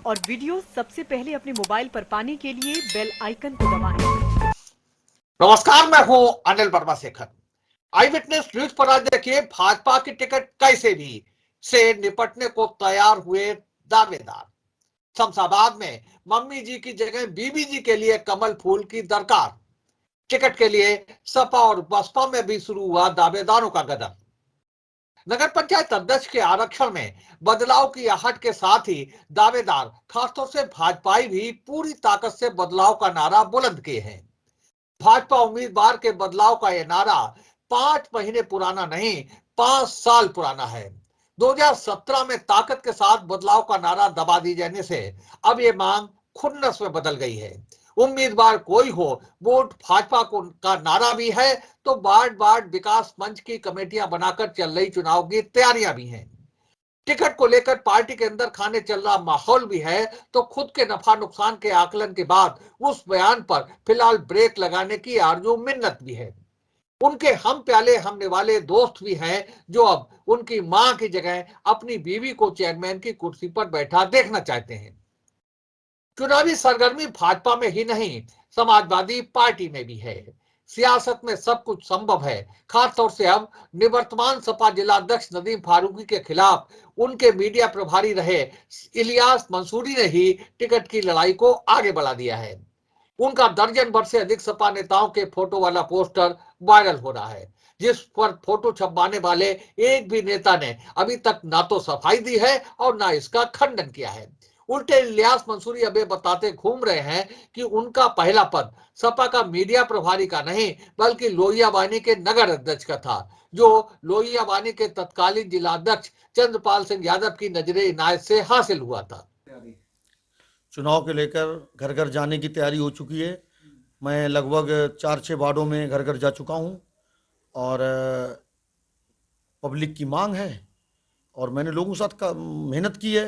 और वीडियो सबसे पहले अपने मोबाइल पर पाने के लिए बेल आइकन को दबाएं। नमस्कार, मैं हूं अनिल वर्मा शेखर। आई विटनेस न्यूज पर आज देखिए, भाजपा की टिकट कैसे भी से निपटने को तैयार हुए दावेदार। शमशाबाद में मम्मी जी की जगह बीबी जी के लिए कमल फूल की दरकार। टिकट के लिए सपा और बसपा में भी शुरू हुआ दावेदारों का गदर। नगर पंचायत अध्यक्ष के आरक्षण में बदलाव की आहट के साथ ही दावेदार, खासतौर से भाजपाई भी पूरी ताकत से बदलाव का नारा बुलंद किए हैं। भाजपा उम्मीदवार के बदलाव का यह नारा 5 महीने पुराना नहीं, 5 साल पुराना है। 2017 में ताकत के साथ बदलाव का नारा दबा दी जाने से अब ये मांग खुन्नस में बदल गई है। उम्मीदवार कोई हो, वोट भाजपा को का नारा भी है, तो वार्ड वार्ड विकास मंच की कमेटियां बनाकर चल रही चुनाव की तैयारियां भी हैं। टिकट को लेकर पार्टी के अंदर खाने चल रहा माहौल भी है, तो खुद के नफा नुकसान के आकलन के बाद उस बयान पर फिलहाल ब्रेक लगाने की आरजू मिन्नत भी है। उनके हम प्याले हमने वाले दोस्त भी हैं, जो अब उनकी मां की जगह अपनी बीवी को चेयरमैन की कुर्सी पर बैठा देखना चाहते हैं। चुनावी सरगर्मी भाजपा में ही नहीं, समाजवादी पार्टी में भी है। सियासत में सब कुछ संभव है, खासतौर से अब निवर्तमान सपा जिलाध्यक्ष नदीम फारूकी के खिलाफ उनके मीडिया प्रभारी रहे इलियास मंसूरी ने ही टिकट की लड़ाई को आगे बढ़ा दिया है। उनका दर्जन भर से अधिक सपा नेताओं के फोटो वाला पोस्टर वायरल हो रहा है, जिस पर फोटो छपवाने वाले एक भी नेता ने अभी तक ना तो सफाई दी है और ना इसका खंडन किया है। उल्टे इलियास मंसूरी अब ये बताते घूम रहे हैं कि उनका पहला पद सपा का मीडिया प्रभारी का नहीं, बल्कि लोहियावानी के नगर अध्यक्ष का था, जो लोहियावानी के तत्कालीन जिलाध्यक्ष चंद्रपाल सिंह यादव की नजरे इनायत से हासिल हुआ था। चुनाव के लेकर घर घर जाने की तैयारी हो चुकी है। मैं लगभग 4-6 वार्डों में घर घर जा चुका हूं और पब्लिक की मांग है और मैंने लोगों के साथ मेहनत की है।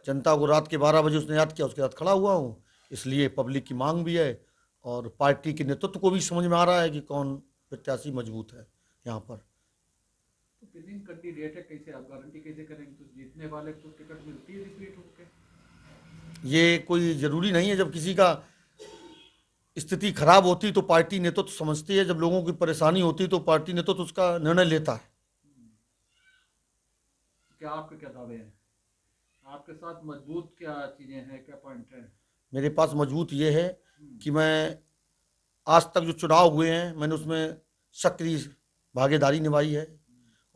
जनता को रात के 12 बजे उसने याद किया, उसके साथ खड़ा हुआ हूं, इसलिए पब्लिक की मांग भी है और पार्टी के नेतृत्व को भी समझ में आ रहा है कि कौन प्रत्याशी मजबूत है यहाँ पर। तो विनिंग कैंडिडेट है, कैसे आप गारंटी कैसे करेंगे? तो जीतने वाले को टिकट मिलती है रिपीट होकर? ये कोई ज़रूरी नहीं है। जब किसी का स्थिति खराब होती तो पार्टी नेतृत्व समझती है, जब लोगों की परेशानी होती तो पार्टी नेतृत्व उसका निर्णय लेता है। क्या आपके क्या दावे हैं? आपके साथ मजबूत क्या चीजें हैं, क्या पॉइंट है? मेरे पास मजबूत ये है कि मैं आज तक जो चुनाव हुए हैं मैंने उसमें सक्रिय भागीदारी निभाई है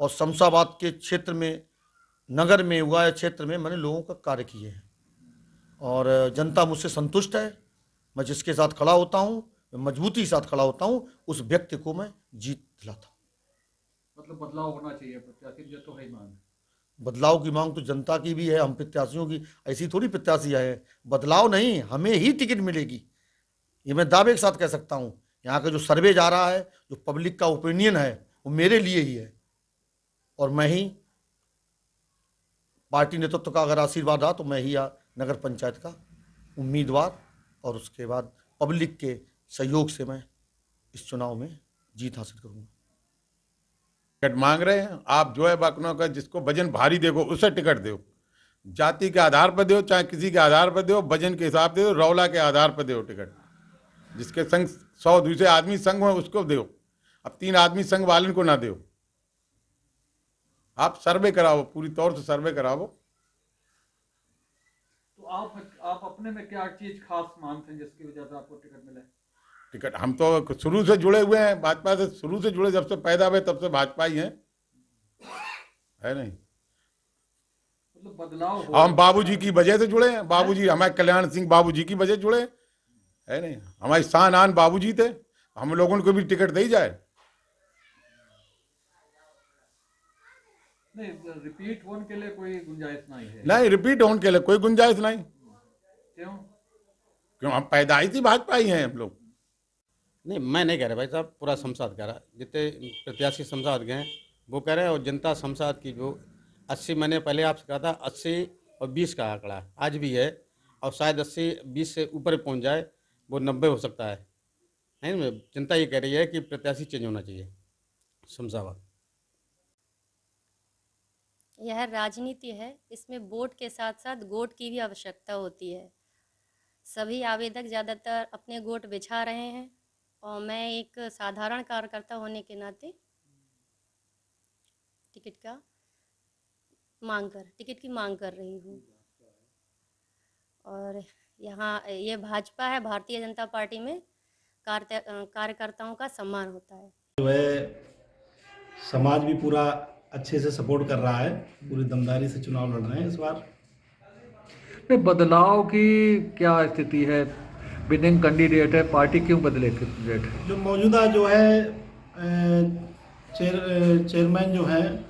और शमशाबाद के क्षेत्र में, नगर में हुआ है क्षेत्र में मैंने लोगों का कार्य किए हैं और जनता मुझसे संतुष्ट है। मैं जिसके साथ खड़ा होता हूँ, मैं मजबूती के साथ खड़ा होता हूँ, उस व्यक्ति को मैं जीत दिलाता हूँ। मतलब बदलाव होना चाहिए, प्रत्याशी जो तो है मांग। बदलाव की मांग तो जनता की भी है, हम प्रत्याशियों की ऐसी थोड़ी प्रत्याशियाँ है। बदलाव नहीं, हमें ही टिकट मिलेगी, ये मैं दावे के साथ कह सकता हूँ। यहाँ का जो सर्वे जा रहा है, जो पब्लिक का ओपिनियन है, वो मेरे लिए ही है और मैं ही, पार्टी नेतृत्व का अगर आशीर्वाद रहा तो मैं ही नगर पंचायत का उम्मीदवार और उसके बाद पब्लिक के सहयोग से मैं इस चुनाव में जीत हासिल करूंगा। टिकट मांग रहे हैं आप, जो है बकनों का जिसको वजन भारी देखो उसे टिकट दो। जाति के आधार पर दो, चाहे किसी के आधार पर दो, वजन के हिसाब से दो, रौला के आधार पर दो टिकट। जिसके संग 100 दूसरे आदमी संग हो उसको दो, अब 3 आदमी संग वाले को ना दो। आप सर्वे कराओ, पूरी तौर से सर्वे कराओ। तो आप अपने में क्या चीज खास मानते हैं जिसकी वजह से आपको टिकट मिले? टिकट हम तो शुरू से जुड़े हुए हैं भाजपा से, शुरू से जुड़े, जब से पैदा हुए तब से भाजपा ही हैं, है नहीं? मतलब बदलाव हो। हम बाबूजी की वजह से जुड़े हैं, बाबूजी हमारे कल्याण सिंह बाबूजी की वजह जुड़े, है नहीं? हमारे शान आन बाबूजी थे, हम लोगों को भी टिकट दी जाए। नहीं, रिपीट होने के लिए कोई गुंजाइश नहीं है? नहीं, रिपीट होने के लिए कोई गुंजाइश नहीं। क्यों? क्यों? हम पैदाइशी भाजपा ही हैं हम लोग। नहीं, मैं नहीं कह रहा भाई साहब, पूरा शमशाद कह रहा। जितने प्रत्याशी शमशाद गए हैं वो कह रहे हैं, और जनता शमशाद की जो 80, मैंने पहले आपसे कहा था 80 और 20 का आंकड़ा आज भी है और शायद 80-20 से ऊपर पहुंच जाए, वो 90 हो सकता है ना? जनता ये कह रही है कि प्रत्याशी चेंज होना चाहिए शमशाबाद। यह राजनीति है। इसमें वोट के साथ साथ गोट की भी आवश्यकता होती है। सभी आवेदक ज़्यादातर अपने गोट बिछा रहे हैं और मैं एक साधारण कार्यकर्ता होने के नाते टिकट की मांग कर रही हूँ। और यहाँ ये भाजपा है, भारतीय जनता पार्टी में कार्यकर्ताओं का सम्मान होता है। जो है समाज भी पूरा अच्छे से सपोर्ट कर रहा है, पूरी दमदारी से चुनाव लड़ रहे हैं इस बार। नहीं, बदलाव की क्या स्थिति है? विनिंग कैंडिडेट है, पार्टी क्यों बदले कैंडिडेट? जो मौजूदा जो है चेयरमैन जो है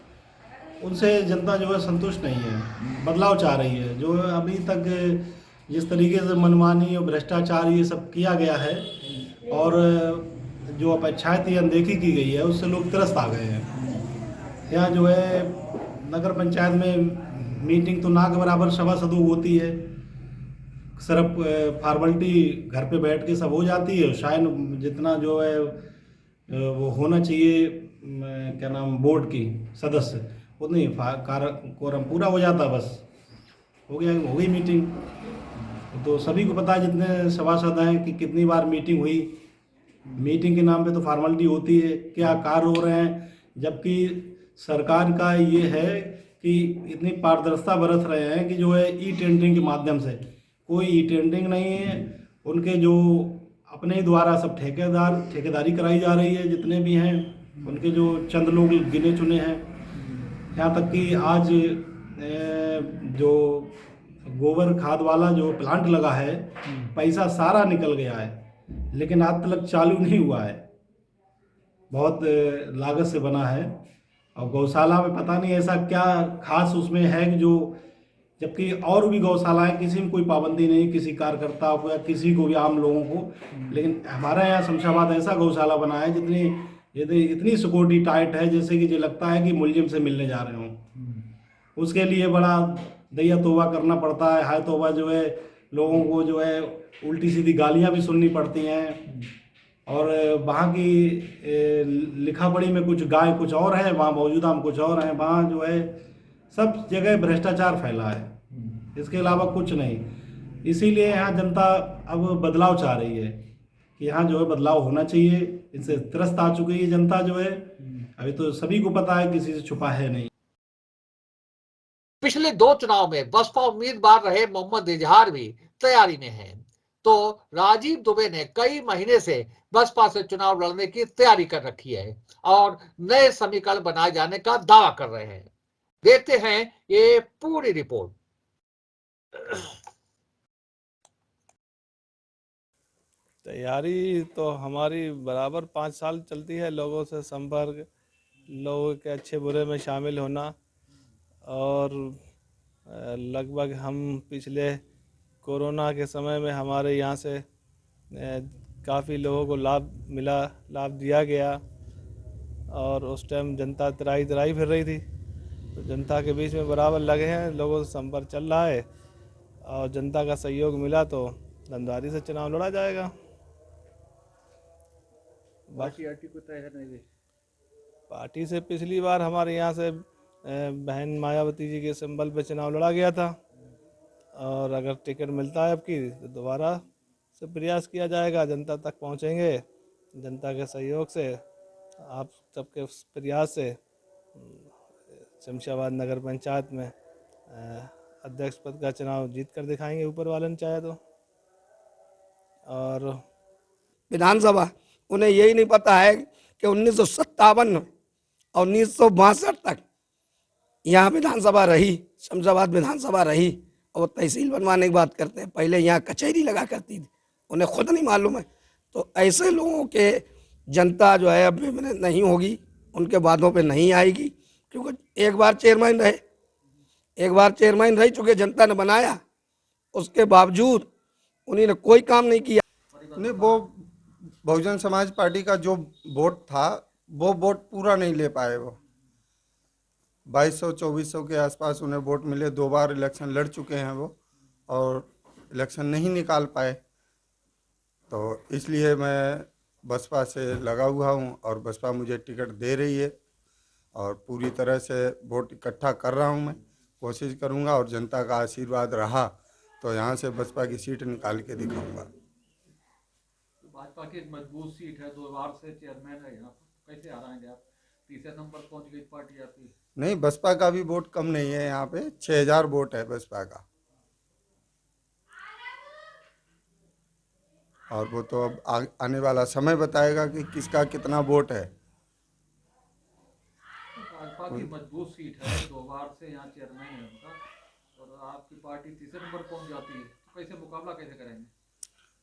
उनसे जनता जो है संतुष्ट नहीं है, बदलाव चाह रही है। जो अभी तक जिस तरीके से मनमानी और भ्रष्टाचार ये सब किया गया है और जो अपेक्षाएं थी अनदेखी की गई है, उससे लोग त्रस्त आ गए हैं। यहाँ जो है नगर पंचायत में मीटिंग तो ना के बराबर सभा होती है, सिर्फ फॉर्मेलिटी घर पे बैठ के सब हो जाती है। शायद जितना जो है वो होना चाहिए क्या नाम बोर्ड की सदस्य उतनी कोरम पूरा हो जाता, बस हो गई मीटिंग। तो सभी को पता है जितने सभासद हैं कि कितनी बार मीटिंग हुई। मीटिंग के नाम पे तो फॉर्मेलिटी होती है, क्या कार्य हो रहे हैं, जबकि सरकार का ये है कि इतनी पारदर्शिता बरत रहे हैं कि जो है ई टेंडरिंग के माध्यम से कोई ई टेंडरिंग नहीं है। उनके जो अपने ही द्वारा सब ठेकेदारी कराई जा रही है, जितने भी हैं उनके जो चंद लोग गिने चुने हैं। यहाँ तक कि आज जो गोबर खाद वाला जो प्लांट लगा है, पैसा सारा निकल गया है, लेकिन आज तक चालू नहीं हुआ है। बहुत लागत से बना है। और गौशाला में पता नहीं ऐसा क्या खास उसमें है कि जो, जबकि और भी गौशालाएं किसी में कोई पाबंदी नहीं, किसी कार्यकर्ता को या किसी को भी आम लोगों को, लेकिन हमारा यहाँ शमशाबाद ऐसा गौशाला बना है इतनी सिक्योरिटी टाइट है जैसे कि जो लगता है कि मुलजिम से मिलने जा रहे हों। उसके लिए बड़ा दैया तौबा करना पड़ता है। हाय तौबा जो है लोगों को जो है उल्टी सीधी गालियाँ भी सुननी पड़ती हैं। और वहाँ की लिखा पढ़ी में कुछ गाय कुछ और है, वहाँ मौजूदा हम कुछ और हैं। वहाँ जो है सब जगह भ्रष्टाचार फैला है, इसके अलावा कुछ नहीं। इसीलिए यहाँ जनता अब बदलाव चाह रही है कि यहाँ जो है बदलाव होना चाहिए। इससे त्रस्त आ चुकी है जनता जो है। अभी तो सभी को पता है, किसी से छुपा है नहीं। पिछले 2 चुनाव में बसपा उम्मीदवार रहे मोहम्मद इजहार भी तैयारी में हैं। तो राजीव दुबे ने कई महीने से बसपा से चुनाव लड़ने की तैयारी कर रखी है और नए समीकरण बनाए जाने का दावा कर रहे हैं। देखते हैं ये पूरी रिपोर्ट। तैयारी तो हमारी बराबर 5 साल चलती है। लोगों से संपर्क, लोगों के अच्छे बुरे में शामिल होना, और लगभग हम पिछले कोरोना के समय में हमारे यहाँ से काफ़ी लोगों को लाभ दिया गया। और उस टाइम जनता तराई फिर रही थी, तो जनता के बीच में बराबर लगे हैं, लोगों से संपर्क चल रहा है और जनता का सहयोग मिला तो दमदारी से चुनाव लड़ा जाएगा। पार्टी को तय है नहीं। पार्टी से पिछली बार हमारे यहाँ से बहन मायावती जी के सिंबल पे चुनाव लड़ा गया था, और अगर टिकट मिलता है अब की तो दोबारा से प्रयास किया जाएगा। जनता तक पहुँचेंगे, जनता के सहयोग से, आप सबके प्रयास से शमशाबाद नगर पंचायत में अध्यक्ष पद का चुनाव जीत कर दिखाएंगे, ऊपर वाले ने चाहे तो। और विधानसभा उन्हें यही नहीं पता है कि 1957 और 1962 तक यहाँ विधानसभा रही, शमशाबाद विधानसभा रही, और वो तहसील बनवाने की बात करते हैं। पहले यहाँ कचहरी लगा करती थी, उन्हें खुद नहीं मालूम है। तो ऐसे लोगों के जनता जो है अब नहीं होगी, उनके बातों पे नहीं आएगी, क्योंकि एक बार चेयरमैन रह चुके, जनता ने बनाया, उसके बावजूद उन्होंने कोई काम नहीं किया। नहीं, वो बहुजन समाज पार्टी का जो वोट था वो वोट पूरा नहीं ले पाए। वो 2200-2400 के आसपास उन्हें वोट मिले। 2 बार इलेक्शन लड़ चुके हैं वो, और इलेक्शन नहीं निकाल पाए। तो इसलिए मैं बसपा से लगा हुआ हूँ और बसपा मुझे टिकट दे रही है, और पूरी तरह से वोट इकट्ठा कर रहा हूँ मैं, कोशिश करूँगा और जनता का आशीर्वाद रहा तो यहाँ से बसपा की सीट निकाल के दिखाऊंगा। भाजपा की एक मजबूत सीट है, 2 बार से चेयरमैन है यहाँ पर, कैसे हराएंगे आप? तीसरे नंबर पहुंच गई पार्टी आपकी। नहीं, बसपा का भी वोट कम नहीं है, यहाँ पे 6000 वोट है बसपा का, और वो तो अब आने वाला समय बताएगा कि किसका कितना वोट है। भाजपा की मजबूत सीट है, 2 बार से यहाँ चेयरमैन है उनका, और आपकी पार्टी तीसरे नंबर पहुंच जाती है, तो कैसे मुकाबला कैसे करेंगे?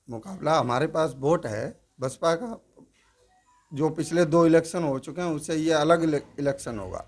मुकाबला हमारे पास वोट है बसपा का, जो पिछले 2 इलेक्शन हो चुके हैं उससे ये अलग इलेक्शन होगा।